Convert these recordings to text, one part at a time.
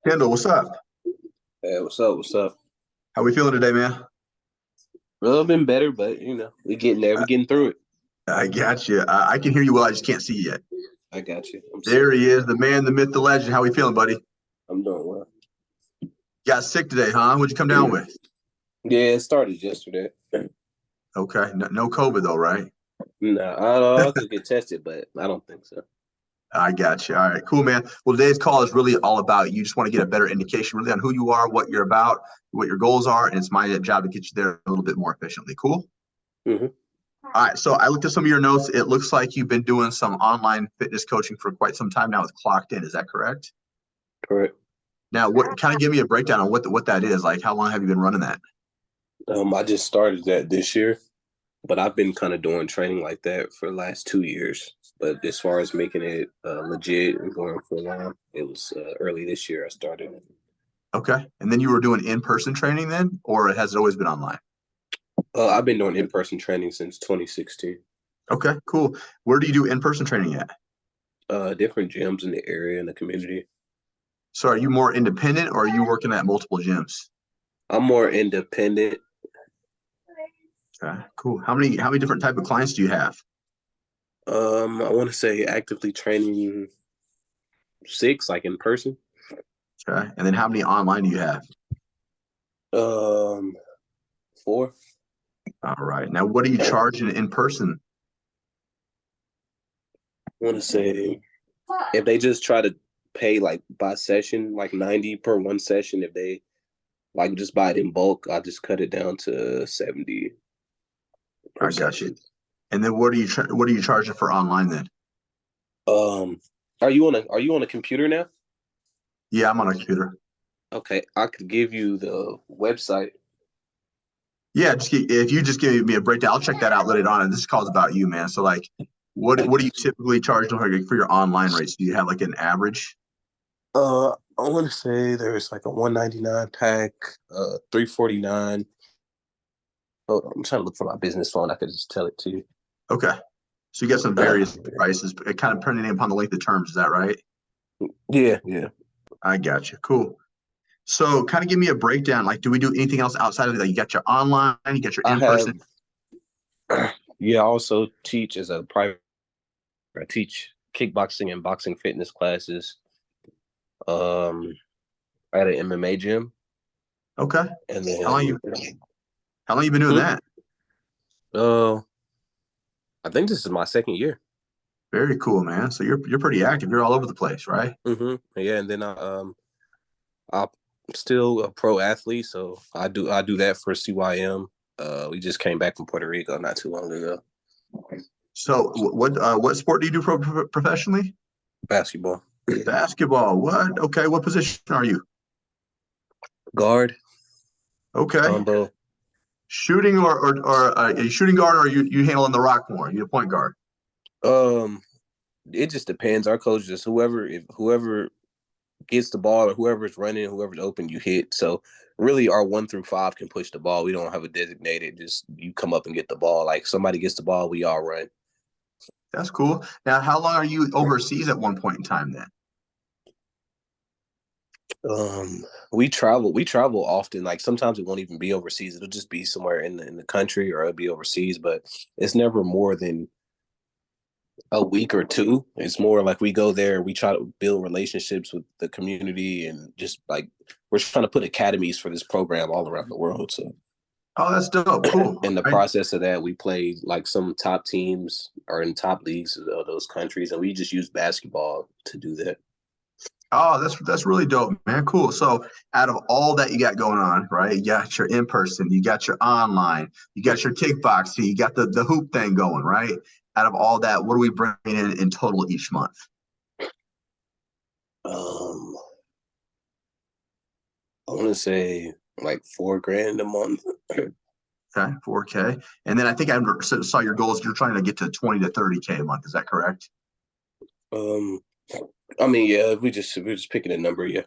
Kendall, what's up? Hey, what's up? What's up? How we feeling today, man? A little bit better, but we getting there. We I, getting through it. I got you. I can hear you well. I just can't see you yet. I got you. I'm There sorry. he is, the man, the myth, the legend. How we feeling, buddy? I'm doing well. Got sick today, huh? What'd you come down with? Yeah, it started yesterday. Okay, no COVID though, right? Nah, I don't know. I could get tested, but I don't think so. I got you. All right, cool, man. Well, today's call is really all about you. Just want to get a better indication, really, on who you are, what you're about, what your goals are, and it's my job to get you there a little bit more efficiently. Cool. Hmm. All right. So I looked at some of your notes. It looks like you've been doing some online fitness coaching for quite some time now with Clocked In. Is that correct? Correct. Now, what kind of give me a breakdown on what that is? Like, how long have you been running that? I just started that this year, but I've been kind of doing training like that for the last 2 years. But as far as making it legit and going for long, it was early this year I started. Okay. And then you were doing in-person training then, or has it always been online? I've been doing in-person training since 2016. Okay, cool. Where do you do in-person training at? Different gyms in the area in the community. So are you more independent or are you working at multiple gyms? I'm more independent. Okay, cool. How many different type of clients do you have? I want to say actively training six, like in person. Okay. And then how many online do you have? Um, Four. All right. Now, what are you charging in person? I want to say if they just try to pay like by session, like 90 per one session. If they like just buy it in bulk, I just cut it down to 70 per I got you. session. And then what are you charging for online then? Um, are you on a computer now? Yeah, I'm on a computer. Okay, I could give you the website. Yeah, if you just give me a breakdown, I'll check that out later on. And this call's about you, man. So like, what I what do you got you. typically charge for your online rates? Do you have like an average? I want to say there's like a 199 pack, 349. Oh, I'm trying to look for my business phone. I could just tell it to you. Okay. So you got some various prices, kind of depending upon the length of terms. Is that right? Yeah, yeah. I got you. Cool. So kind of give me a breakdown. Like, do we do anything else outside of that? You got your online, you got your I in person. have, yeah, I also teach as a private, I teach kickboxing and boxing fitness classes um, at an MMA gym. Okay. And How long then, you how long you been doing hmm, that? uh, I think this is my second year. Very cool, man. So you're pretty active. You're all over the place, right? Yeah, and then I'm still a pro athlete, so I do that for CYM. We just came back from Puerto Rico not too long ago. So what sport do you do professionally? Basketball. Basketball. What? Okay. What position are you? Guard, Okay. combo. Shooting or are you shooting guard or you handling the rock more? You a point guard. Um, it just depends. Our coach just whoever gets the ball or whoever's running, whoever's open, you hit. So really, our 1 through 5 can push the ball. We don't have a designated. Just you come up and get the ball. Like somebody gets the ball, we all run. That's cool. Now, how long are you overseas at one point in time then? We travel. We travel often. Like sometimes it won't even be overseas. It'll just be somewhere in the country or it'll be overseas. But it's never more than a week or two. It's more like we go there, we try to build relationships with the community, and just like we're trying to put academies for this program all around the world. So Oh, that's dope. Cool. All in the right. process of that, we play like some top teams or in top leagues of those countries, and we just use basketball to do that. Oh, that's really dope, man. Cool. So out of all that you got going on, right? You got your in person, you got your online, you got your kickboxing, you got the hoop thing going, right? Out of all that, what do we bring in total each month? Um, I want to say like 4 grand a month. Okay, 4K. And then I think I saw your goals. You're trying to get to 20 to 30K a month. Is that correct? Um, I mean, yeah, we're just picking a number, yeah.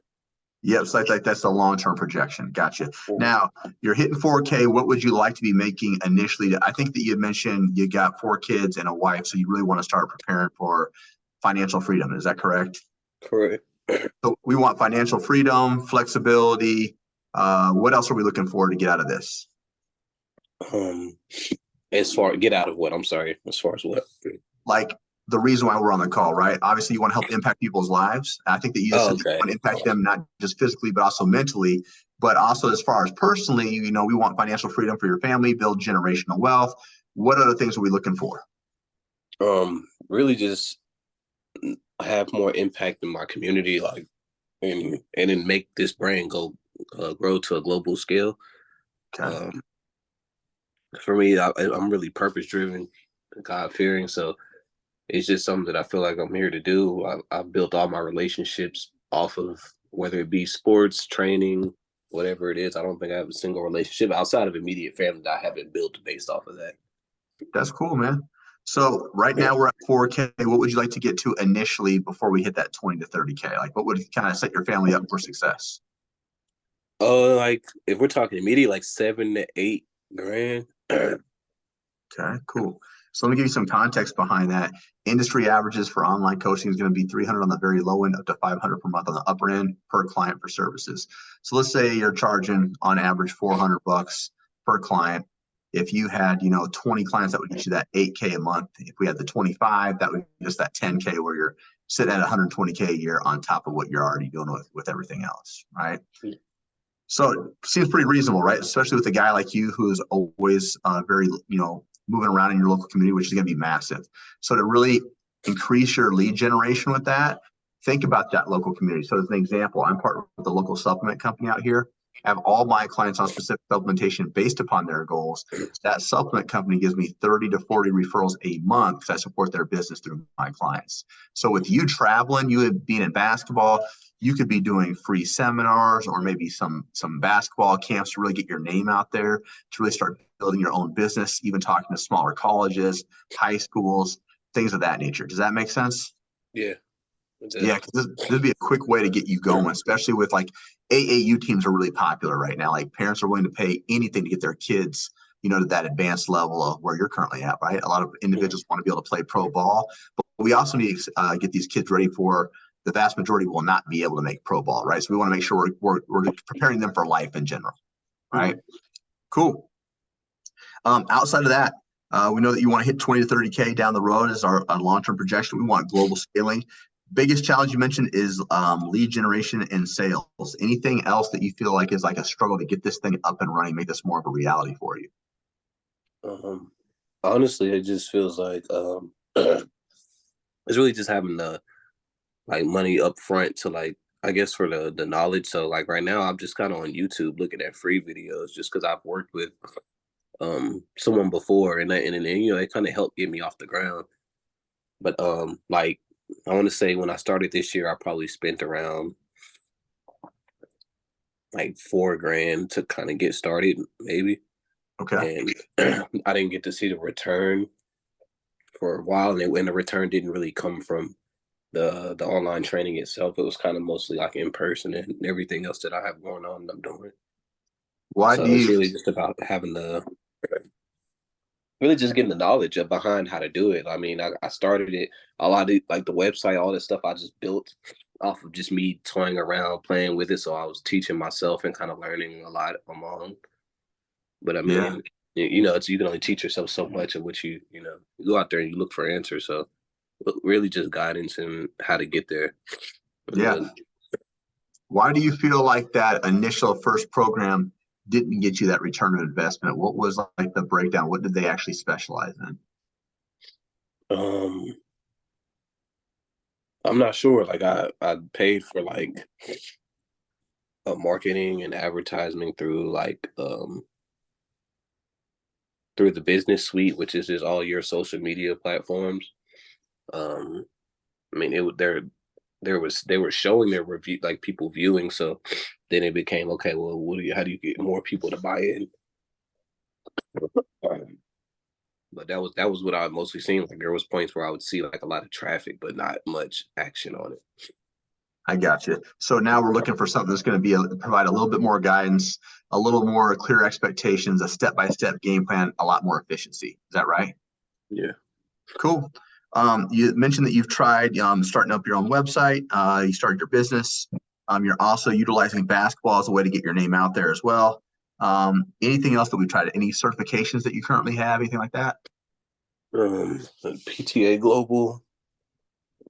Yep, so like that's the long-term projection. Gotcha. Mhm. Now you're hitting 4K. What would you like to be making initially? I think that you mentioned you got 4 kids and a wife, so you really want to start preparing for financial freedom. Is that correct? Correct. So we want financial freedom, flexibility. What else are we looking for to get out of this? Um, as far get out of what? I'm sorry. As far as what? Like the reason why we're on the call, right? Obviously, you want to help impact people's lives. I think that you just Oh, said you okay. want to impact them not just physically, but also mentally. But also, as far as personally, we want financial freedom for your family, build generational wealth. What other things are we looking for? Really just have more impact in my community, like, and then make this brand go grow to a global scale. Okay, Um, for me, I'm really purpose driven, God fearing. So it's just something that I feel like I'm here to do. I've built all my relationships off of whether it be sports, training, whatever it is. I don't think I have a single relationship outside of immediate family that I haven't built based off of that. that's cool, man. So right now we're at 4K. What would you like to get to initially before we hit that 20 to 30K? Like, what would kind of set your family up for success? Like if we're talking immediate, like 7 to 8 grand. Okay, cool. So let me give you some context behind that. Industry averages for online coaching is going to be 300 on the very low end, up to 500 per month on the upper end per client for services. So let's say you're charging on average 400 bucks per client. If you had, 20 clients, that would get you that 8K a month. If we had the 25, that would be just that 10K where you're sitting at 120K a year on top of what you're already doing with everything else, right? So it seems pretty reasonable, right? Especially with a guy like you who's always very, moving around in your local community, which is going to be massive. So to really increase your lead generation with that, think about that local community. So as an example, I'm partnered with a local supplement company out here. I have all my clients on specific supplementation based upon their goals. That supplement company gives me 30 to 40 referrals a month because I support their business through my clients. So with you traveling, you being in basketball, you could be doing free seminars or maybe some basketball camps to really get your name out there, to really start building your own business, even talking to smaller colleges, high schools, things of that nature. Does that make sense? Yeah, it Yeah, does. because this would be a quick way to get you going, especially with like AAU teams are really popular right now. Like parents are willing to pay anything to get their kids, to that advanced level of where you're currently at, right? A lot of individuals want to be able to play pro ball, but we also need to get these kids ready for the vast majority will not be able to make pro ball, right? So we want to make sure we're preparing them for life in general, right? Cool. Outside of that, we know that you want to hit 20 to 30K down the road as our long-term projection. We want global scaling. Biggest challenge you mentioned is lead generation and sales. Anything else that you feel like is like a struggle to get this thing up and running, make this more of a reality for you? Um, Honestly, it just feels like it's really just having the like money up front to like I guess for the knowledge. So like right now, I'm just kind of on YouTube looking at free videos just because I've worked with someone before and then it kind of helped get me off the ground. But like I want to say when I started this year, I probably spent around like 4 grand to kind of get started, maybe. Okay. And I didn't get to see the return for a while, and the return didn't really come from the online training itself. It was kind of mostly like in person and everything else that I have going on and I'm doing. Why do So it's you really just about having the really just getting the knowledge of behind how to do it. I mean, I started it a lot of like the website, all this stuff I just built off of just me toying around, playing with it. So I was teaching myself and kind of learning a lot on my own. But I yeah, mean, it's you can only teach yourself so much of what you go out there and you look for answers. So really just guidance and how to get there. yeah. But Why do you feel like that initial first program didn't get you that return of investment? What was like the breakdown? What did they actually specialize in? um I'm not sure. Like I paid for like a marketing and advertising through like through the business suite, which is just all your social media platforms. Um I mean there was they were showing their review like people viewing, so then it became okay, well how do you get more people to buy in? Um, but that was what I mostly seen. Like there was points where I would see like a lot of traffic but not much action on it. I got you. So now we're looking for something that's going to provide a little bit more guidance, a little more clear expectations, a step-by-step game plan, a lot more efficiency. Is that right? Yeah. Cool. You mentioned that you've tried starting up your own website. You started your business. You're also utilizing basketball as a way to get your name out there as well. Anything else that we've tried? Any certifications that you currently have? Anything like that? PTA Global,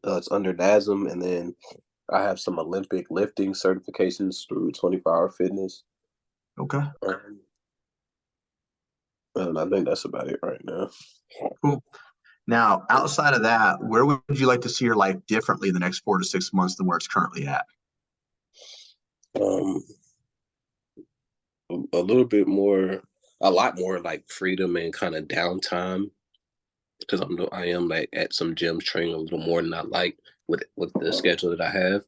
it's under NASM, and then I have some Olympic lifting certifications through 24 Hour Fitness. Okay. And I think that's about it right now. Cool. Now, outside of that, where would you like to see your life differently in the next 4 to 6 months than where it's currently at? Um, a little bit more, a lot more like freedom and kind of downtime because I am like at some gyms training a little more than I like with the schedule that I have.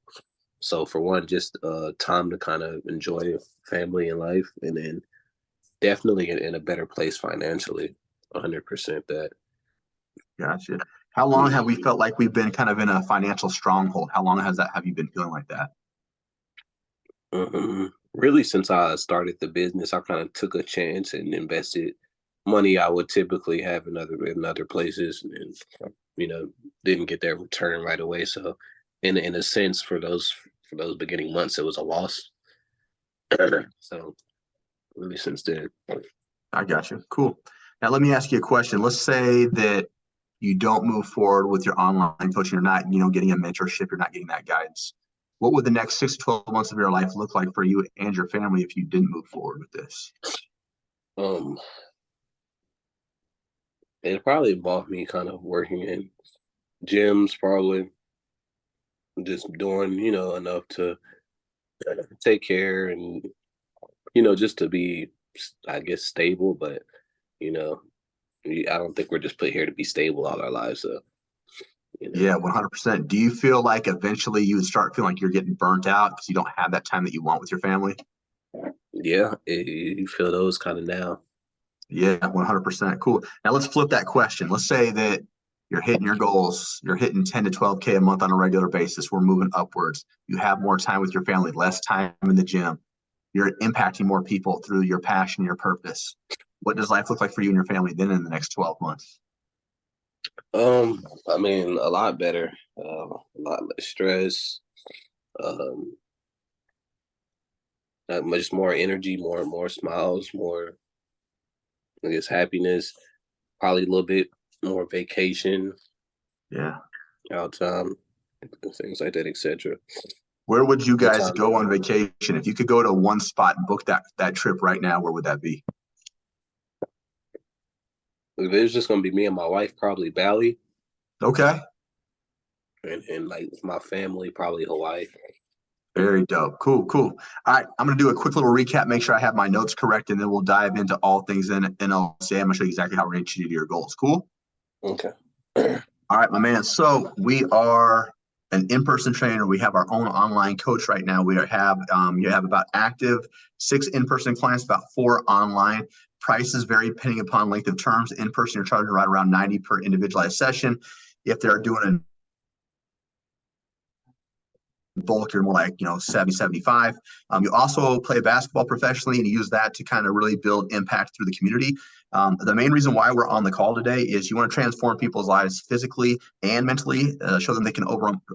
So for one, just time to kind of enjoy family and life, and then definitely in a better place financially. 100% that. Gotcha. How long have we felt like we've been kind of in a financial stronghold? How long have you been feeling like that? Really, since I started the business, I kind of took a chance and invested money I would typically have in other places, and you know didn't get that return right away. So, in a sense, for those beginning months, it was a loss. So, really, since then. I got you. Cool. Now let me ask you a question. Let's say that you don't move forward with your online coaching. You're not, getting a mentorship. You're not getting that guidance. What would the next 6 to 12 months of your life look like for you and your family if you didn't move forward with this? Um, it probably involved me kind of working in gyms, probably just doing enough to take care and just to be, I guess, stable. But you know, I don't think we're just put here to be stable all our lives. So you know, Yeah, 100%. Do you feel like eventually you would start feeling like you're getting burnt out because you don't have that time that you want with your family? yeah, you feel those kind of now. Yeah, 100%. Cool. Now let's flip that question. Let's say that you're hitting your goals. You're hitting 10 to 12K a month on a regular basis. We're moving upwards. You have more time with your family, less time in the gym. You're impacting more people through your passion, your purpose. What does life look like for you and your family then in the next 12 months? I mean, a lot better, a lot less stress, um, much more energy, more smiles, more I guess happiness. Probably a little bit more vacation, Yeah. out time, things like that, etc. Where would you What guys time? go on vacation? If you could go to one spot and book that trip right now, where would that be? If it was just gonna be me and my wife, probably Bali, Okay. and like my family, probably Hawaii. Very dope. Cool, cool. All right, I'm gonna do a quick little recap, make sure I have my notes correct, and then we'll dive into all things in NLC. I'm gonna show you exactly how we're gonna achieve your goals. Cool. Okay. All right, my man. So we are an in-person trainer. We have our own online coach right now. We have you have about active 6 in-person clients, about 4 online. Prices vary depending upon length of terms. In-person, you're charging right around 90 per individualized session. If they're doing a bulk, you're more like 70, 75. You also play basketball professionally and you use that to kind of really build impact through the community. The main reason why we're on the call today is you want to transform people's lives physically and mentally, show them they can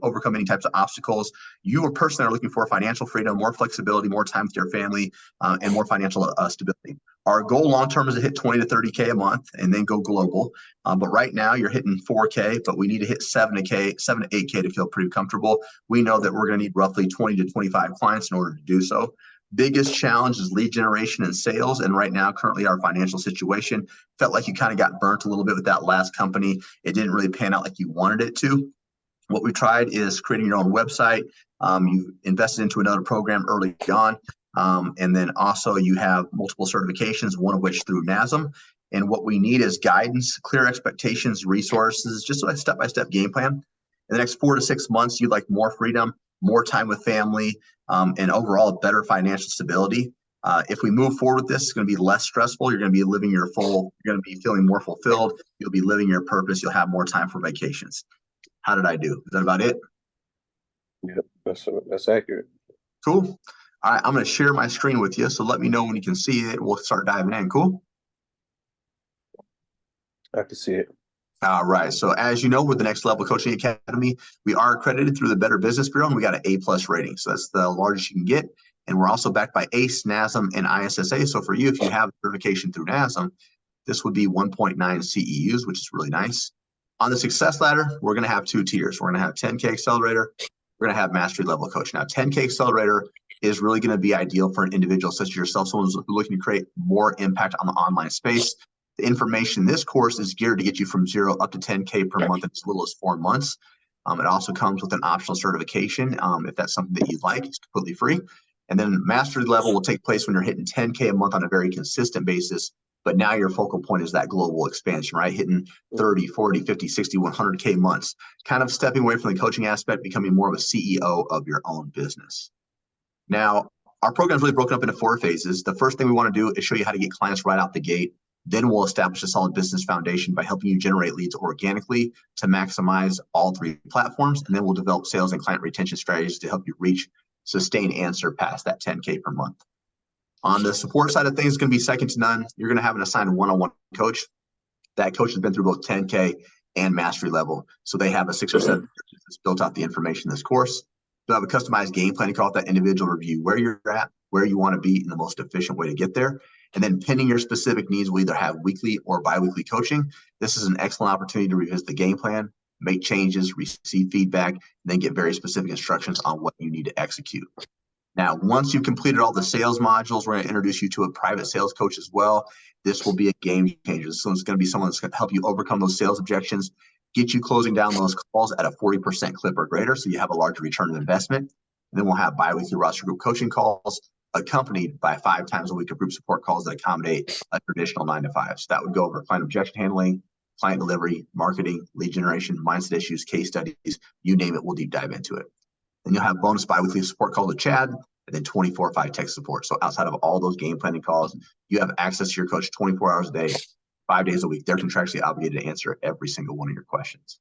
overcome any types of obstacles. You are personally are looking for financial freedom, more flexibility, more time with your family, and more financial stability. Our goal long term is to hit 20 to 30K a month and then go global. But right now you're hitting 4K, but we need to hit 7 to 8K to feel pretty comfortable. We know that we're going to need roughly 20 to 25 clients in order to do so. Biggest challenge is lead generation and sales. And right now, currently, our financial situation felt like you kind of got burnt a little bit with that last company. It didn't really pan out like you wanted it to. What we tried is creating your own website. You invested into another program early on. And then also you have multiple certifications, one of which through NASM. And what we need is guidance, clear expectations, resources, just a step-by-step game plan. In the next 4 to 6 months, you'd like more freedom, more time with family, and overall better financial stability. If we move forward with this, it's going to be less stressful. You're going to be living your full, you're going to be feeling more fulfilled. You'll be living your purpose. You'll have more time for vacations. How did I do? Is that about it? Yeah, that's accurate. Cool. All right, I'm going to share my screen with you. So let me know when you can see it. We'll start diving in. Cool. I can see it. All right. So as you know, with the Next Level Coaching Academy, we are accredited through the Better Business Bureau, and we got an A+ rating. So that's the largest you can get. And we're also backed by ACE, NASM, and ISSA. So for you, if you have certification through NASM, this would be 1.9 CEUs, which is really nice. On the success ladder, we're going to have 2 tiers. We're going to have 10K Accelerator. We're going to have Mastery Level Coach. Now, 10K Accelerator is really going to be ideal for an individual such as yourself, someone who's looking to create more impact on the online space. The information in this course is geared to get you from 0 up to 10K per month in as little as 4 months. It also comes with an optional certification. If that's something that you'd like, it's completely free. And then Mastery Level will take place when you're hitting 10K a month on a very consistent basis. But now your focal point is that global expansion, right? Hitting 30, 40, 50, 60, 100K months, kind of stepping away from the coaching aspect, becoming more of a CEO of your own business. Now, our program is really broken up into 4 phases. The first thing we want to do is show you how to get clients right out the gate. Then we'll establish a solid business foundation by helping you generate leads organically to maximize all 3 platforms. And then we'll develop sales and client retention strategies to help you reach, sustain, and surpass that 10K per month. On the support side of things, it's going to be second to none. You're going to have an assigned one-on-one coach. That coach has been through both 10K and Mastery Level. So they have a 6 or 7 years that's built out the information in this course. They'll have a customized game plan to call it that individual review, where you're at, where you want to be, and the most efficient way to get there. And then pending your specific needs, we'll either have weekly or bi-weekly coaching. This is an excellent opportunity to revisit the game plan, make changes, receive feedback, and then get very specific instructions on what you need to execute. Now, once you've completed all the sales modules, we're going to introduce you to a private sales coach as well. This will be a game changer. So it's going to be someone that's going to help you overcome those sales objections, get you closing down those calls at a 40% clip or greater, so you have a larger return of investment. And then we'll have bi-weekly roster group coaching calls accompanied by 5 times a week of group support calls that accommodate a traditional 9 to 5. So that would go over client objection handling, client delivery, marketing, lead generation, mindset issues, case studies, you name it, we'll deep dive into it. Then you'll have bonus bi-weekly support call to Chad, and then 24/5 tech support. So outside of all those game planning calls, you have access to your coach 24 hours a day, 5 days a week. They're contractually obligated to answer every single one of your questions.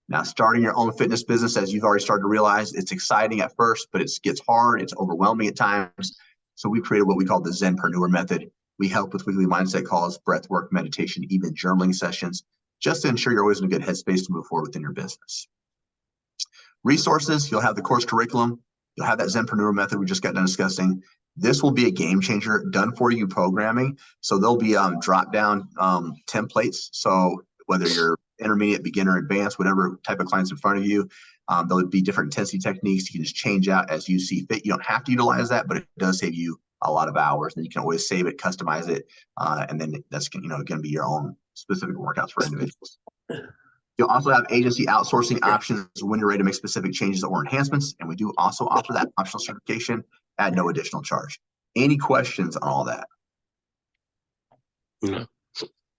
Now, starting your own fitness business, as you've already started to realize, it's exciting at first, but it gets hard. It's overwhelming at times. So we created what we call the Zenpreneur method. We help with weekly mindset calls, breath work, meditation, even journaling sessions, just to ensure you're always in a good headspace to move forward within your business. Resources, you'll have the course curriculum. You'll have that Zenpreneur method we just got done discussing. This will be a game changer, done for you programming. So there'll be drop down templates. So whether you're intermediate, beginner, advanced, whatever type of clients in front of you, there'll be different intensity techniques you can just change out as you see fit. You don't have to utilize that, but it does save you a lot of hours. And you can always save it, customize it, and then that's going to be your own specific workouts for individuals. You'll also have agency outsourcing options when you're ready to make specific changes or enhancements. And we do also offer that optional certification at no additional charge. Any questions on all that? No.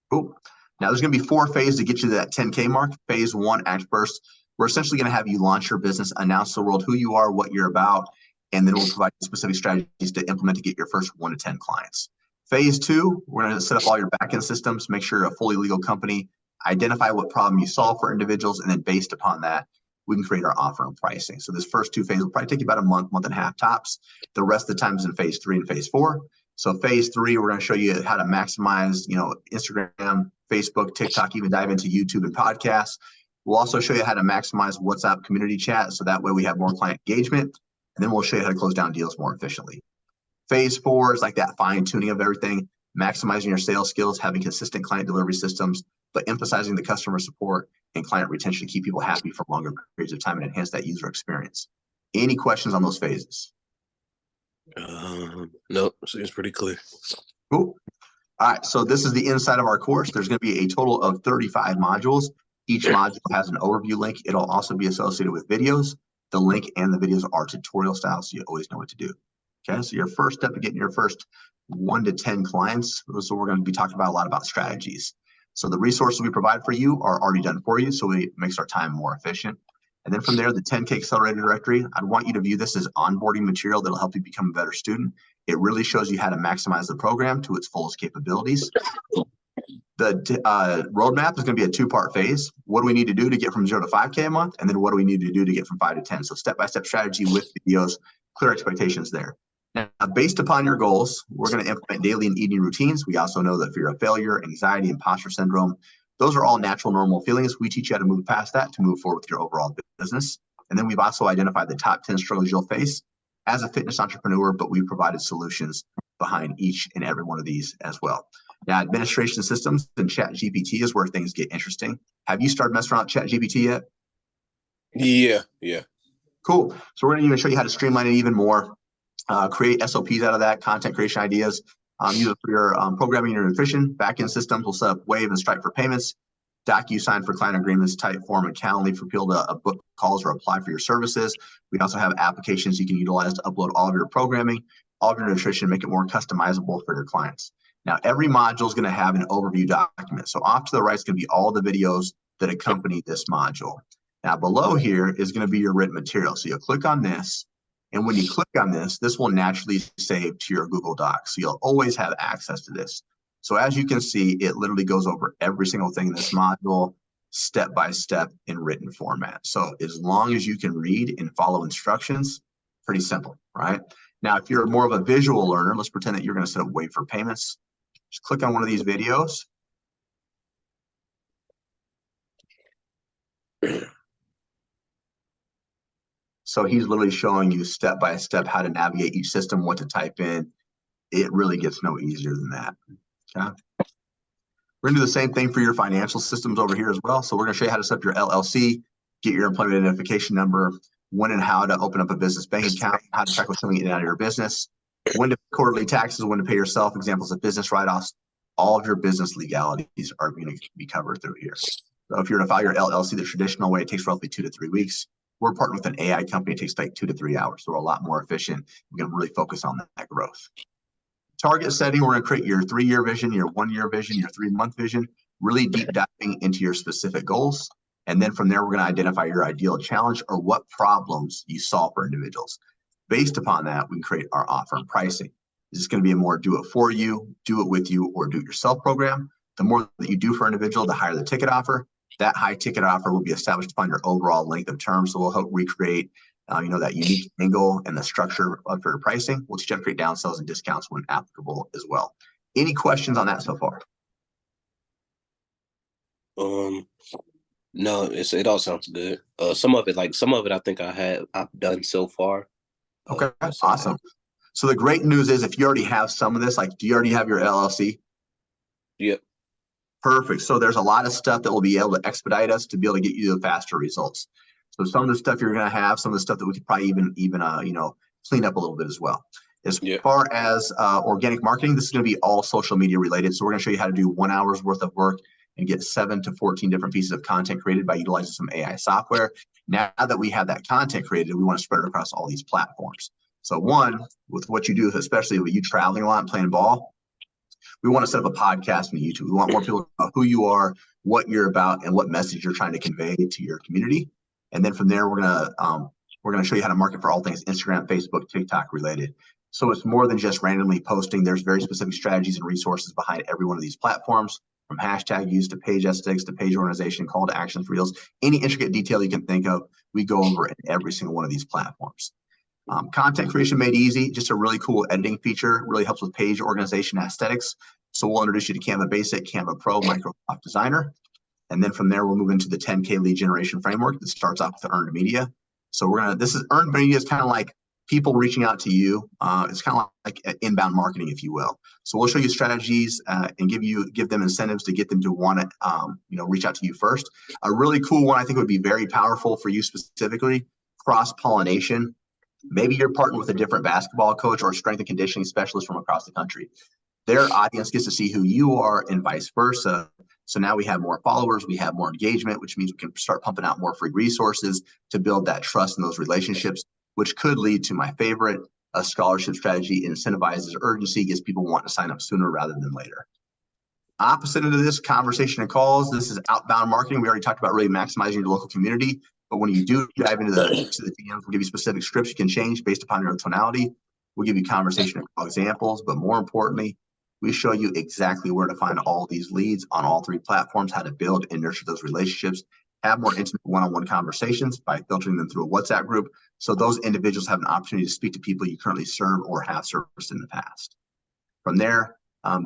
Cool. Now, there's going to be 4 phases to get you to that 10K mark. Phase 1, Act First. We're essentially going to have you launch your business, announce to the world who you are, what you're about, and then we'll provide specific strategies to implement to get your first 1 to 10 clients. Phase 2, we're going to set up all your backend systems, make sure you're a fully legal company, identify what problem you solve for individuals, and then based upon that, we can create our offer and pricing. So this first 2 phases will probably take you about a month, month and a half tops. The rest of the time is in phase 3 and phase 4. So phase 3, we're going to show you how to maximize, Instagram, Facebook, TikTok, even dive into YouTube and podcasts. We'll also show you how to maximize WhatsApp community chat. So that way we have more client engagement. And then we'll show you how to close down deals more efficiently. Phase 4 is like that fine tuning of everything, maximizing your sales skills, having consistent client delivery systems, but emphasizing the customer support and client retention to keep people happy for longer periods of time and enhance that user experience. Any questions on those phases? No, seems pretty clear. Cool. All right, so this is the inside of our course. There's going to be a total of 35 modules. Each module has an overview link. It'll also be associated with videos. The link and the videos are tutorial style, so you always know what to do. Okay, so your first step of getting your first 1 to 10 clients. So we're going to be talking about a lot about strategies. So the resources we provide for you are already done for you, so it makes our time more efficient. And then from there, the 10K Accelerator Directory, I'd want you to view this as onboarding material that'll help you become a better student. It really shows you how to maximize the program to its fullest capabilities. The roadmap is going to be a 2-part phase. What do we need to do to get from 0 to 5K a month? And then what do we need to do to get from 5 to 10? So step-by-step strategy with videos, clear expectations there. Now, based upon your goals, we're going to implement daily and evening routines. We also know that fear of failure, anxiety, imposter syndrome, Those are all natural, normal feelings. We teach you how to move past that to move forward with your overall business. And then we've also identified the top 10 struggles you'll face as a fitness entrepreneur, but we've provided solutions behind each and every one of these as well. Now, administration systems and Chat GPT is where things get interesting. Have you started messing around with Chat GPT yet? Yeah. Cool. So we're going to even show you how to streamline it even more, create SOPs out of that, content creation ideas, use it for your programming and nutrition. Backend systems will set up Wave and Stripe for payments, DocuSign for client agreements, Typeform and Calendly for people to book calls or apply for your services. We also have applications you can utilize to upload all of your programming, all of your nutrition, make it more customizable for your clients. Now, every module is going to have an overview document. So off to the right is going to be all the videos that accompany this module. Now, below here is going to be your written material. So you'll click on this. And when you click on this, this will naturally save to your Google Docs. So you'll always have access to this. So as you can see, it literally goes over every single thing in this module, step by step in written format. So as long as you can read and follow instructions, pretty simple, right? Now, if you're more of a visual learner, let's pretend that you're going to set up Wave for payments. Just click on one of these videos. So he's literally showing you step by step how to navigate each system, what to type in. It really gets no easier than that. Okay. We're going to do the same thing for your financial systems over here as well. So we're going to show you how to set up your LLC, get your employment identification number, when and how to open up a business bank account, how to track what's coming in and out of your business, when to pay quarterly taxes, when to pay yourself, examples of business write-offs. All of your business legalities are going to be covered through here. So if you're to file your LLC the traditional way, it takes roughly 2 to 3 weeks. We're partnered with an AI company. It takes like 2 to 3 hours. So we're a lot more efficient. We can really focus on that growth. Target setting, we're going to create your 3-year vision, your 1-year vision, your 3-month vision, really deep diving into your specific goals. And then from there, we're going to identify your ideal challenge or what problems you solve for individuals. Based upon that, we can create our offer and pricing. Is this going to be a more do it for you, do it with you, or do it yourself program? The more that you do for an individual, the higher the ticket offer. That high ticket offer will be established upon your overall length of term. So we'll help recreate that unique angle and the structure of your pricing. We'll teach you how to create downsells and discounts when applicable as well. Any questions on that so far? No, it all sounds good. Some of it I think I've done so far. Okay, awesome. So the great news is if you already have some of this, like do you already have your LLC? Yep. Perfect. So there's a lot of stuff that will be able to expedite us to be able to get you the faster results. So some of the stuff you're going to have, some of the stuff that we could probably even clean up a little bit as well. As far as organic marketing, this is going to be all social media related. So we're going to show you how to do 1 hour's worth of work and get 7 to 14 different pieces of content created by utilizing some AI software. Now that we have that content created, we want to spread it across all these platforms. So one, with what you do, especially with you traveling a lot and playing ball, we want to set up a podcast on YouTube. We want more people to know who you are, what you're about, and what message you're trying to convey to your community. And then from there, we're gonna show you how to market for all things Instagram, Facebook, TikTok related. So it's more than just randomly posting. There's very specific strategies and resources behind every one of these platforms, from hashtag use to page aesthetics to page organization, call to actions, reels, any intricate detail you can think of, we go over in every single one of these platforms. Content creation made easy, just a really cool editing feature, really helps with page organization aesthetics. So we'll introduce you to Canva Basic, Canva Pro, Microsoft Designer. And then from there, we'll move into the 10K lead generation framework that starts off with the earned media. So earned media is kind of like people reaching out to you. It's kind of like inbound marketing, if you will. So we'll show you strategies and give them incentives to get them to want to reach out to you first. A really cool one I think would be very powerful for you specifically, cross-pollination. Maybe you're partnered with a different basketball coach or strength and conditioning specialist from across the country. Their audience gets to see who you are and vice versa. So now we have more followers, we have more engagement, which means we can start pumping out more free resources to build that trust in those relationships, which could lead to my favorite, a scholarship strategy. Incentivizes urgency, gets people wanting to sign up sooner rather than later. Opposite of this, conversation and calls. This is outbound marketing. We already talked about really maximizing your local community. But when you do dive into the DMs, we'll give you specific scripts you can change based upon your tonality. We'll give you conversation and call examples, but more importantly, we show you exactly where to find all these leads on all 3 platforms, how to build and nurture those relationships, have more intimate one-on-one conversations by filtering them through a WhatsApp group. So those individuals have an opportunity to speak to people you currently serve or have serviced in the past. From there,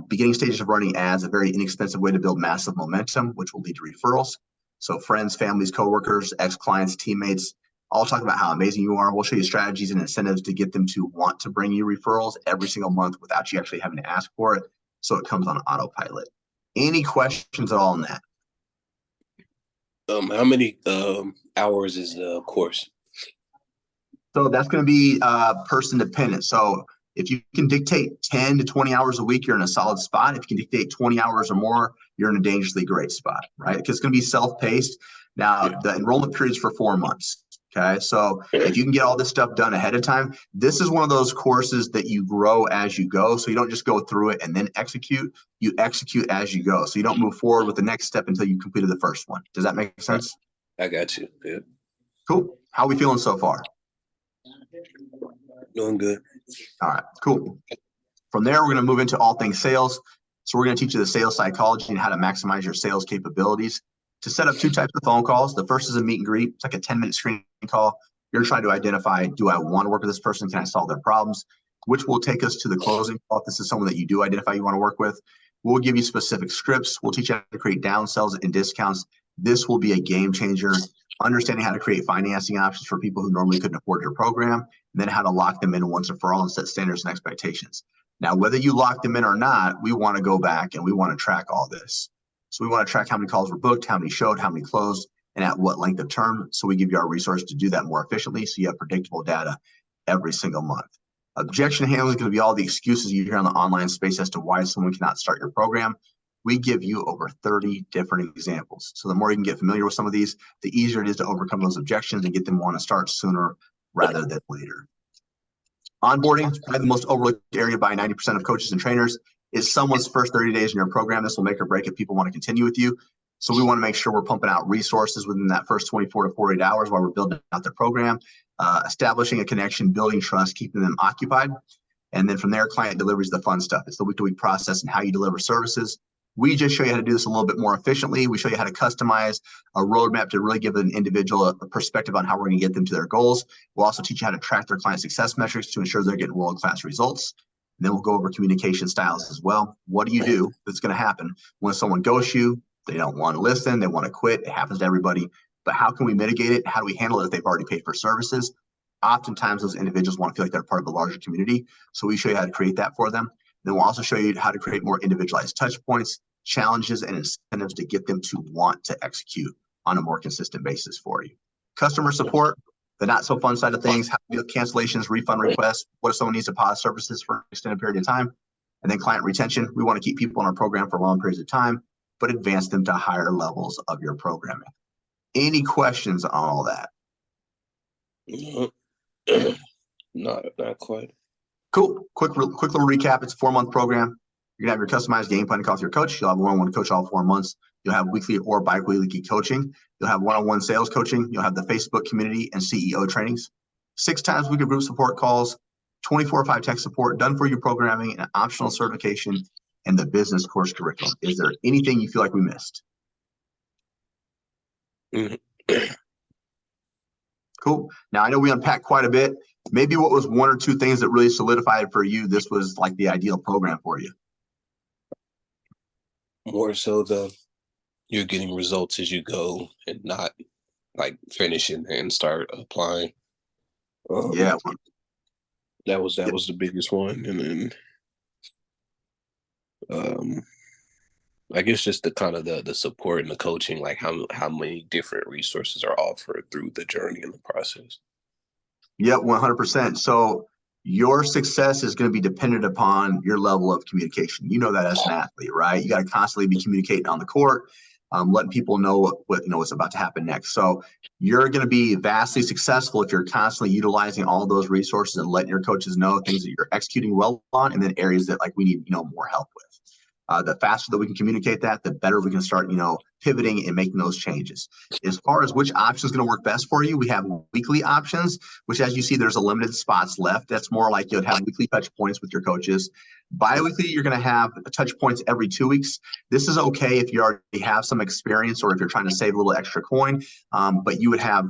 Beginning stages of running ads, a very inexpensive way to build massive momentum, which will lead to referrals. So friends, families, coworkers, ex-clients, teammates, all talk about how amazing you are. We'll show you strategies and incentives to get them to want to bring you referrals every single month without you actually having to ask for it. So it comes on autopilot. Any questions at all on that? How many hours is the course? So that's going to be person dependent. So if you can dictate 10 to 20 hours a week, you're in a solid spot. If you can dictate 20 hours or more, you're in a dangerously great spot, right? Because it's going to be self-paced. Now, the enrollment period is for 4 months. Okay. So if you can get all this stuff done ahead of time, this is one of those courses that you grow as you go. So you don't just go through it and then execute, you execute as you go. So you don't move forward with the next step until you completed the first one. Does that make sense? I got you. Yeah. Cool. How are we feeling so far? Doing good. All right, cool. From there, we're going to move into all things sales. So we're going to teach you the sales psychology and how to maximize your sales capabilities. To set up 2 types of phone calls. The first is a meet and greet. It's like a 10-minute screening call. You're trying to identify, do I want to work with this person? Can I solve their problems? Which will take us to the closing call. If this is someone that you do identify you want to work with, we'll give you specific scripts. We'll teach you how to create downsells and discounts. This will be a game changer. Understanding how to create financing options for people who normally couldn't afford your program, and then how to lock them in once and for all and set standards and expectations. Now, whether you lock them in or not, we want to go back and we want to track all this. So we want to track how many calls were booked, how many showed, how many closed, and at what length of term. So we give you our resource to do that more efficiently. So you have predictable data every single month. Objection handling is going to be all the excuses you hear on the online space as to why someone cannot start your program. We give you over 30 different examples. So the more you can get familiar with some of these, the easier it is to overcome those objections and get them want to start sooner rather than later. Onboarding is probably the most overlooked area by 90% of coaches and trainers. Is someone's first 30 days in your program. This will make or break if people want to continue with you. So we want to make sure we're pumping out resources within that first 24 to 48 hours while we're building out their program, establishing a connection, building trust, keeping them occupied. And then from there, client delivery is the fun stuff. It's the week-to-week process and how you deliver services. We just show you how to do this a little bit more efficiently. We show you how to customize a roadmap to really give an individual a perspective on how we're going to get them to their goals. We'll also teach you how to track their client success metrics to ensure they're getting world-class results. And then we'll go over communication styles as well. What do you do that's going to happen when someone ghosts you? They don't want to listen. They want to quit. It happens to everybody. But how can we mitigate it? How do we handle it if they've already paid for services? Oftentimes, those individuals want to feel like they're part of a larger community. So we show you how to create that for them. Then we'll also show you how to create more individualized touch points, challenges, and incentives to get them to want to execute on a more consistent basis for you. Customer support, the not so fun side of things, how to deal with cancellations, refund requests, what if someone needs to pause services for an extended period of time. And then client retention, we want to keep people in our program for long periods of time, but advance them to higher levels of your programming. Any questions on all that? Not quite. Cool. Quick little recap. It's a 4-month program. You're going to have your customized game plan call with your coach. You'll have one-on-one coach all 4 months. You'll have weekly or bi-weekly coaching. You'll have one-on-one sales coaching. You'll have the Facebook community and CEO trainings. 6 times a week of group support calls, 24/5 tech support, done for you programming, and optional certification, and the business course curriculum. Is there anything you feel like we missed? Cool. Now, I know we unpacked quite a bit. Maybe what was 1 or 2 things that really solidified for you this was like the ideal program for you? More so you're getting results as you go and not like finishing and start applying. Yeah. That was the biggest one. And then I guess just the kind of the support and the coaching, like how many different resources are offered through the journey and the process. Yep, 100%. So your success is going to be dependent upon your level of communication. You know that as an athlete, right? You got to constantly be communicating on the court, letting people know what's about to happen next. So you're going to be vastly successful if you're constantly utilizing all those resources and letting your coaches know things that you're executing well on, and then areas that like we need more help with. The faster that we can communicate that, the better we can start, pivoting and making those changes. As far as which option is going to work best for you, we have weekly options, which as you see, there's a limited spots left. That's more like you'd have weekly touch points with your coaches. Biweekly, you're going to have touch points every 2 weeks. This is okay if you already have some experience or if you're trying to save a little extra coin, but you would have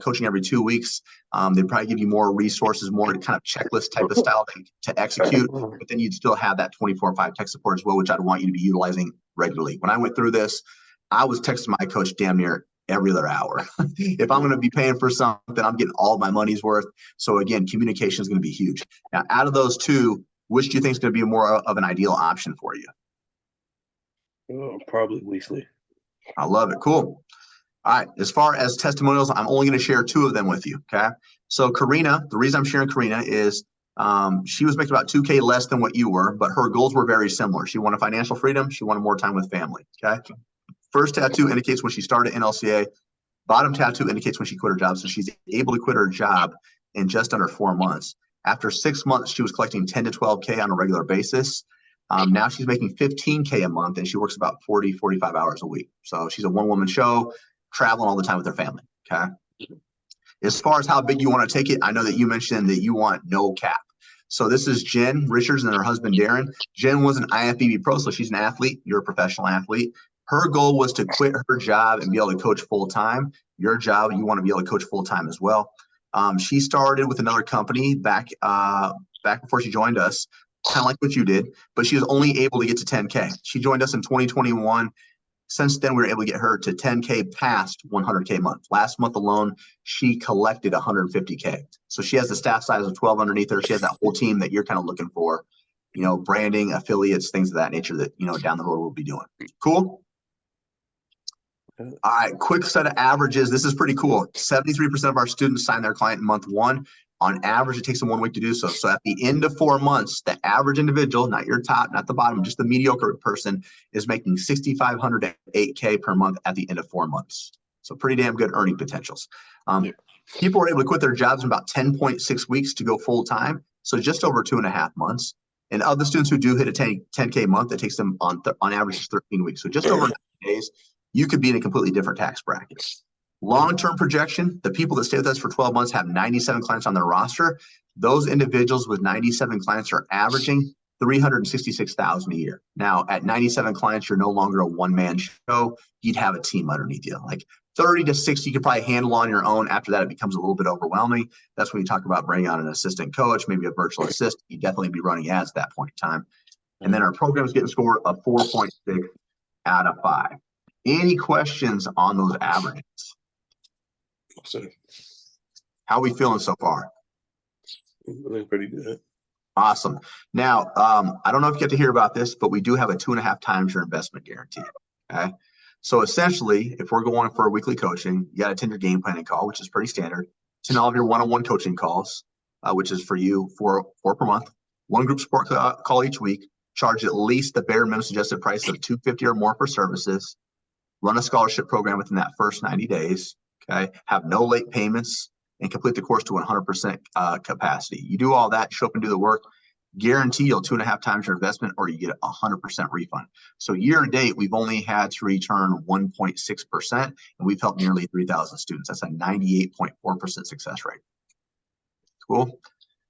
coaching every 2 weeks. They'd probably give you more resources, more kind of checklist type of style to execute, but then you'd still have that 24/5 tech support as well, which I'd want you to be utilizing regularly. When I went through this, I was texting my coach damn near every other hour. If I'm going to be paying for something, I'm getting all my money's worth. So again, communication is going to be huge. Now, out of those two, which do you think is going to be more of an ideal option for you? Probably weekly. I love it. Cool. All right. As far as testimonials, I'm only going to share 2 of them with you. Okay. So Karina, the reason I'm sharing Karina is she was making about 2K less than what you were, but her goals were very similar. She wanted financial freedom. She wanted more time with family. Okay. First tattoo indicates when she started NLCA. Bottom tattoo indicates when she quit her job. So she's able to quit her job in just under 4 months. After 6 months, she was collecting 10 to 12K on a regular basis. Now she's making 15K a month and she works about 40, 45 hours a week. So she's a one-woman show, traveling all the time with her family. Okay. As far as how big you want to take it, I know that you mentioned that you want no cap. So this is Jen Richards and her husband, Darren. Jen was an IFBB pro, so she's an athlete. You're a professional athlete. Her goal was to quit her job and be able to coach full-time. Your job, you want to be able to coach full-time as well. She started with another company back before she joined us, kind of like what you did, but she was only able to get to 10K. She joined us in 2021. Since then, we were able to get her to 10K past 100K a month. Last month alone, she collected 150K. So she has the staff size of 12 underneath her. She has that whole team that you're kind of looking for, branding, affiliates, things of that nature that, down the road we'll be doing. Cool. All right, quick set of averages. This is pretty cool. 73% of our students sign their client in month 1. On average, it takes them 1 week to do so. So at the end of 4 months, the average individual, not your top, not the bottom, just the mediocre person, is making $6,500 to $8K per month at the end of 4 months. So pretty damn good earning potentials. People are able to quit their jobs in about 10.6 weeks to go full time. So just over 2.5 months. And of the students who do hit a 10K a month, it takes them on average 13 weeks. So just over 9 days, you could be in a completely different tax bracket. Long-term projection, the people that stay with us for 12 months have 97 clients on their roster. Those individuals with 97 clients are averaging $366,000 a year. Now, at 97 clients, you're no longer a one-man show. You'd have a team underneath you. Like 30 to 60, you could probably handle on your own. After that, it becomes a little bit overwhelming. That's when you talk about bringing on an assistant coach, maybe a virtual assistant. You'd definitely be running ads at that point in time. And then our program is getting scored a 4.6 out of 5. Any questions on those averages? How are we feeling so far? Feeling pretty good. Awesome. Now, I don't know if you get to hear about this, but we do have a 2.5 times your investment guarantee. Okay. So essentially, if we're going for a weekly coaching, you got to attend your game planning call, which is pretty standard. Attend all of your one-on-one coaching calls, which is for you four per month. One group support call each week. Charge at least the bare minimum suggested price of $250 or more for services. Run a scholarship program within that first 90 days. Okay. Have no late payments and complete the course to 100% capacity. You do all that, show up and do the work, guarantee you'll 2.5 times your investment or you get a 100% refund. So year to date, we've only had to return 1.6% and we've helped nearly 3,000 students. That's a 98.4% success rate. Cool.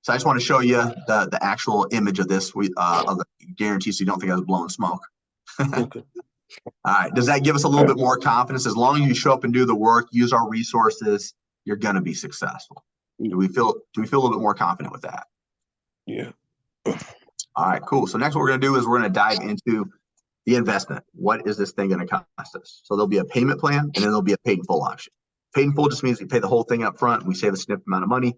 So I just want to show you the actual image of this of the guarantee so you don't think I was blowing smoke. Okay. All right. Does that give us a little bit more confidence? As long as you show up and do the work, use our resources, you're going to be successful. Do we feel a little bit more confident with that? Yeah. All right, cool. So next what we're going to do is we're going to dive into the investment. What is this thing going to cost us? So there'll be a payment plan and then there'll be a paid in full option. Paid in full just means we pay the whole thing up front and we save a significant amount of money.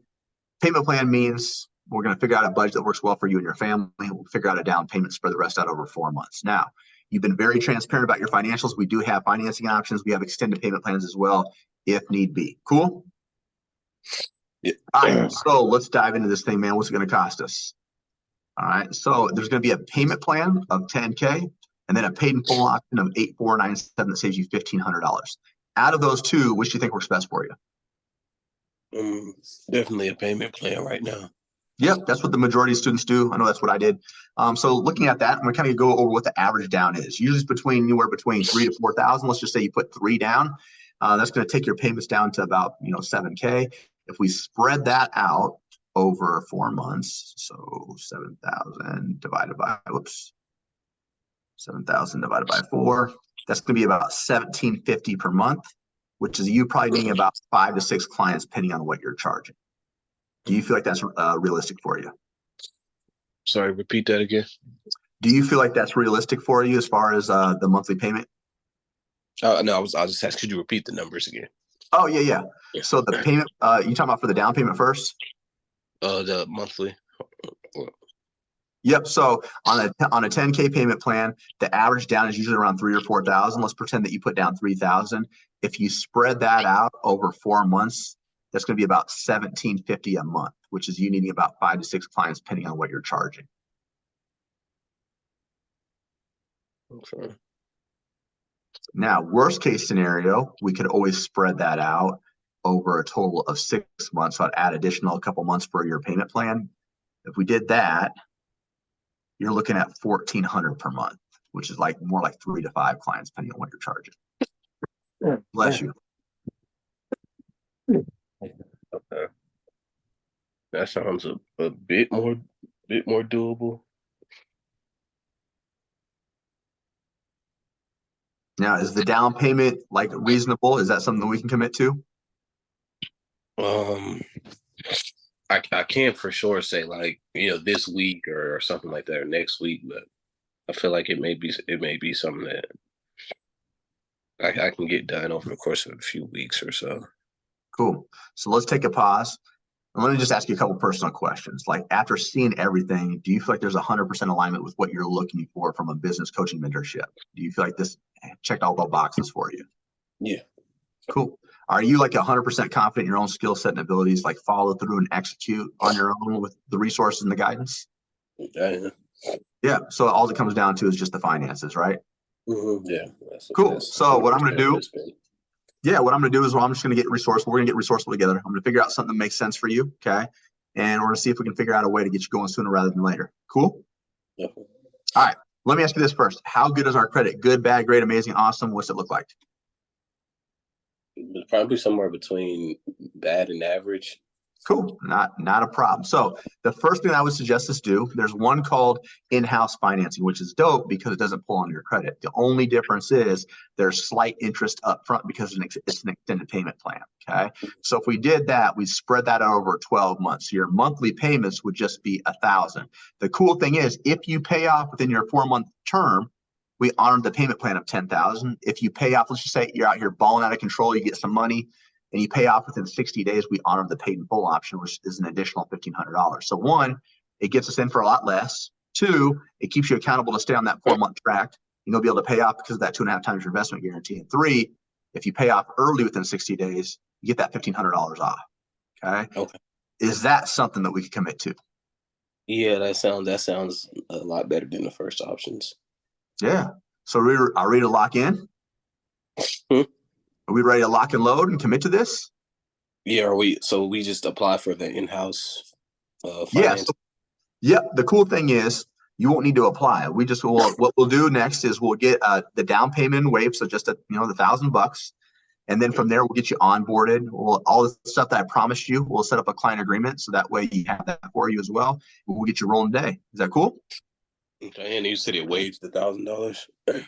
Payment plan means we're going to figure out a budget that works well for you and your family. We'll figure out a down payment, spread the rest out over 4 months. Now, you've been very transparent about your financials. We do have financing options. We have extended payment plans as well, if need be. Cool? Yeah. All right, so let's dive into this thing, man. What's it going to cost us? All right, so there's going to be a payment plan of 10K and then a paid in full option of 8,497 that saves you $1,500. Out of those two, which do you think works best for you? Definitely a payment plan right now. Yep, that's what the majority of students do. I know that's what I did. So looking at that, I'm going to kind of go over what the average down is. Usually it's anywhere between 3,000 to 4,000. Let's just say you put 3 down. That's going to take your payments down to about 7K. If we spread that out over 4 months. So 7,000 divided by, 7,000 divided by 4. That's going to be about 1,750 per month, which is you probably needing about 5 to 6 clients depending on what you're charging. Do you feel like that's realistic for you? Sorry, repeat that again. Do you feel like that's realistic for you as far as the monthly payment? No, I was just asking, could you repeat the numbers again? Oh, yeah. So the payment, you talking about for the down payment first? The monthly. Yep. So on a 10K payment plan, the average down is usually around 3,000 or 4,000. Let's pretend that you put down 3,000. If you spread that out over 4 months, that's going to be about 1,750 a month, which is you needing about 5 to 6 clients depending on what you're charging. Okay. Now, worst case scenario, we could always spread that out over a total of 6 months. So I'd add additional couple months for your payment plan. If we did that, you're looking at 1,400 per month, which is like more like 3 to 5 clients depending on what you're charging. Bless you. Okay. That sounds a bit more doable. Now, is the down payment like reasonable? Is that something we can commit to? I can't for sure say like, this week or something like that or next week, but I feel like it may be something that I can get done over the course of a few weeks or so. Cool. So let's take a pause. And let me just ask you a couple personal questions. Like after seeing everything, do you feel like there's 100% alignment with what you're looking for from a business coaching mentorship? Do you feel like this checked all the boxes for you? Yeah. Cool. Are you like 100% confident in your own skill set and abilities, like follow through and execute on your own with the resources and the guidance? Yeah. So all it comes down to is just the finances, right? Mm-hmm. Yeah. Cool. So what I'm going to do, what I'm going to do is I'm just going to get resourceful. We're going to get resourceful together. I'm going to figure out something that makes sense for you. Okay. And we're going to see if we can figure out a way to get you going sooner rather than later. Cool. Yeah. All right. Let me ask you this first. How good is our credit? Good, bad, great, amazing, awesome. What's it look like? Probably somewhere between bad and average. Cool. Not a problem. So the first thing I would suggest us do, there's one called in-house financing, which is dope because it doesn't pull on your credit. The only difference is there's slight interest up front because it's an extended payment plan. Okay. So if we did that, we spread that out over 12 months. So your monthly payments would just be 1,000. The cool thing is if you pay off within your 4-month term, we honor the payment plan of 10,000. If you pay off, let's just say you're out here balling out of control, you get some money, and you pay off within 60 days, we honor the paid in full option, which is an additional $1,500. So one, it gets us in for a lot less. Two, it keeps you accountable to stay on that 4-month track. You'll be able to pay off because of that 2.5 times your investment guarantee. And three, if you pay off early within 60 days, you get that $1,500 off. Okay. Is that something that we could commit to? Yeah, that sounds a lot better than the first options. Yeah. So are we ready to lock in? Are we ready to lock and load and commit to this? Yeah, so we just apply for the in-house finance? Yeah. So, yep. The cool thing is you won't need to apply. What we'll do next is we'll get the down payment waived. So just the $1,000. And then from there, we'll get you onboarded. All the stuff that I promised you, we'll set up a client agreement. So that way you have that for you as well. We'll get you rolling today. Is that cool? Okay. And you said it waives the $1,000?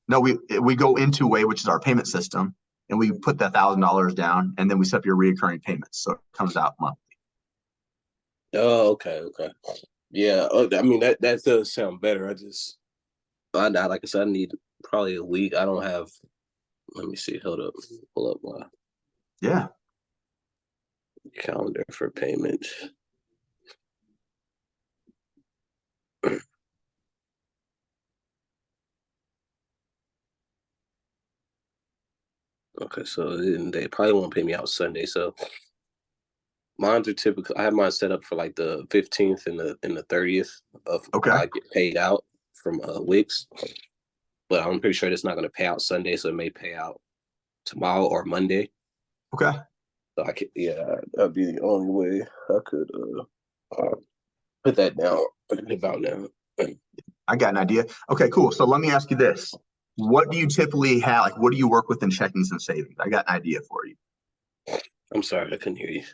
No, we go into Wave, which is our payment system, and we put that $1,000 down, and then we set up your recurring payments, so it comes out monthly. Oh, okay. Yeah, I mean that does sound better. Like I said, I need probably a week. I don't have. Let me see. Hold up. Pull up my calendar for payment. Okay, so they probably won't pay me out Sunday. So mine are typically. I have mine set up for like the 15th and the 30th of I get paid out from Wix, but I'm pretty sure it's not going to pay out Sunday, so it may pay out tomorrow or Monday. Okay. So that'd be the only way I could put that down about now. I got an idea. Okay, cool. So let me ask you this. What do you typically have? What do you work with in checkings and savings? I got an idea for you. I'm sorry, I couldn't hear you.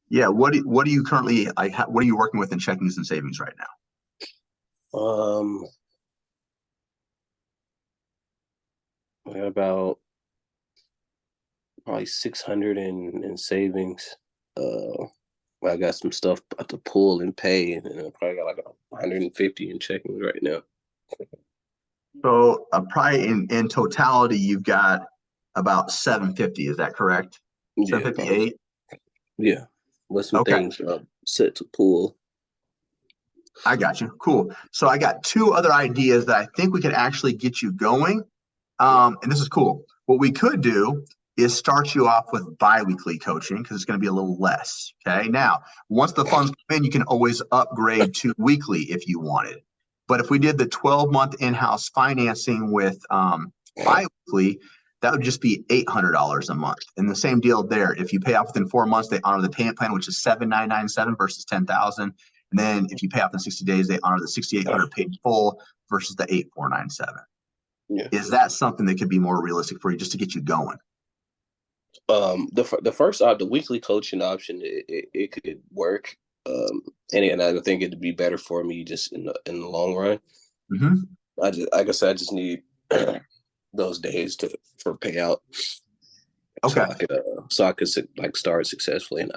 Yeah. What do you currently like? What are you working with in checkings and savings right now? Um, I got about probably 600 in savings. Uh, I got some stuff to pull and pay, and I probably got like 150 in checking right now. So probably in totality, you've got about 750. Is that correct? Yeah, probably. 758. Yeah, with some Okay. things set to pull. I got you. Cool. So I got two other ideas that I think we could actually get you going. And this is cool. What we could do is start you off with biweekly coaching because it's going to be a little less. Okay. Now, once the funds come in, you can always upgrade to weekly if you wanted. But if we did the 12-month in-house financing with biweekly, that would just be $800 a month. And the same deal there. If you pay off within 4 months, they honor the payment plan, which is 7,997 versus 10,000. And then if you pay off in 60 days, they honor the 6,800 paid full versus the 8,497. Yeah. Is that something that could be more realistic for you just to get you going? The first the weekly coaching option, it could work. And I think it'd be better for me just in the long run. Mm-hmm. Like I said, I just need those days for payout, Okay. so I could like start successfully, and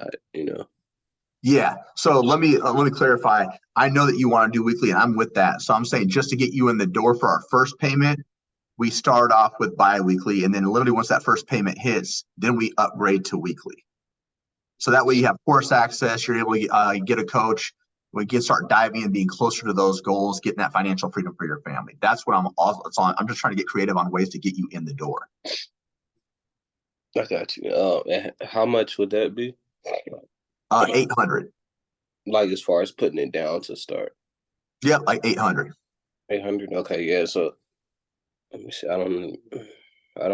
Yeah. So let me clarify. I know that you want to do weekly, and I'm with that. So I'm saying just to get you in the door for our first payment, we start off with biweekly, and then literally once that first payment hits, then we upgrade to weekly. So that way you have course access. You're able to get a coach. We can start diving and being closer to those goals, getting that financial freedom for your family. That's what I'm also. It's on. I'm just trying to get creative on ways to get you in the door. I got you. And how much would that be? 800. Like as far as putting it down to start. Yeah, like 800. 800. Okay, yeah. So let me see. I don't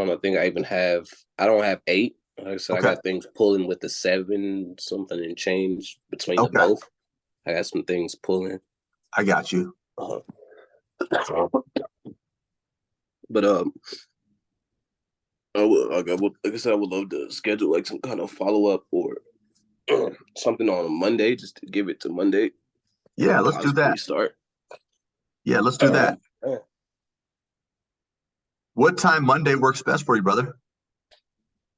know. I think I even have. I don't have eight. Like I said, I Okay. got things pulling with the seven something and change between the Okay. both. I got some things pulling. I got you. Uh, but like I said, I would love to schedule like some kind of follow up or something on a Monday, just to give it to Monday Yeah, and let's do possibly that. start. Yeah, let's do that. What time Monday works best for you, brother?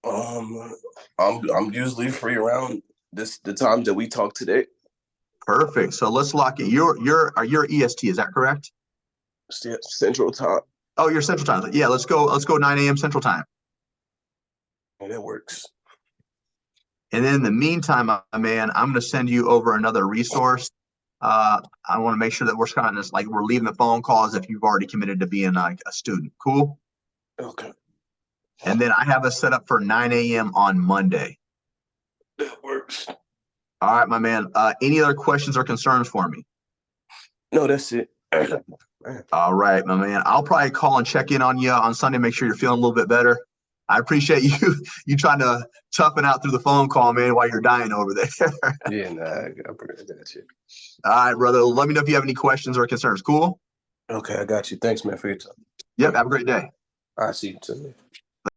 Um, I'm usually free around the time that we talk today. Perfect. So let's lock it. You're EST, is that correct? Central time. Oh, you're Central Time. Yeah, let's go. Let's go 9 a.m. Central Time. And that works. And then in the meantime, my man, I'm going to send you over another resource. I want to make sure that we're kind of just like we're leaving the phone calls if you've already committed to being like a student. Cool. Okay. And then I have us set up for 9 a.m. on Monday. That works. All right, my man. Any other questions or concerns for me? No, that's it. All right, my man. I'll probably call and check in on you on Sunday, make sure you're feeling a little bit better. I appreciate you trying to toughen out through the phone call, man, while you're dying over there. Yeah, nah, I got you. All right, brother. Let me know if you have any questions or concerns. Cool? Okay, I got you. Thanks, man, for your time. Yep. Have a great day. I see you too.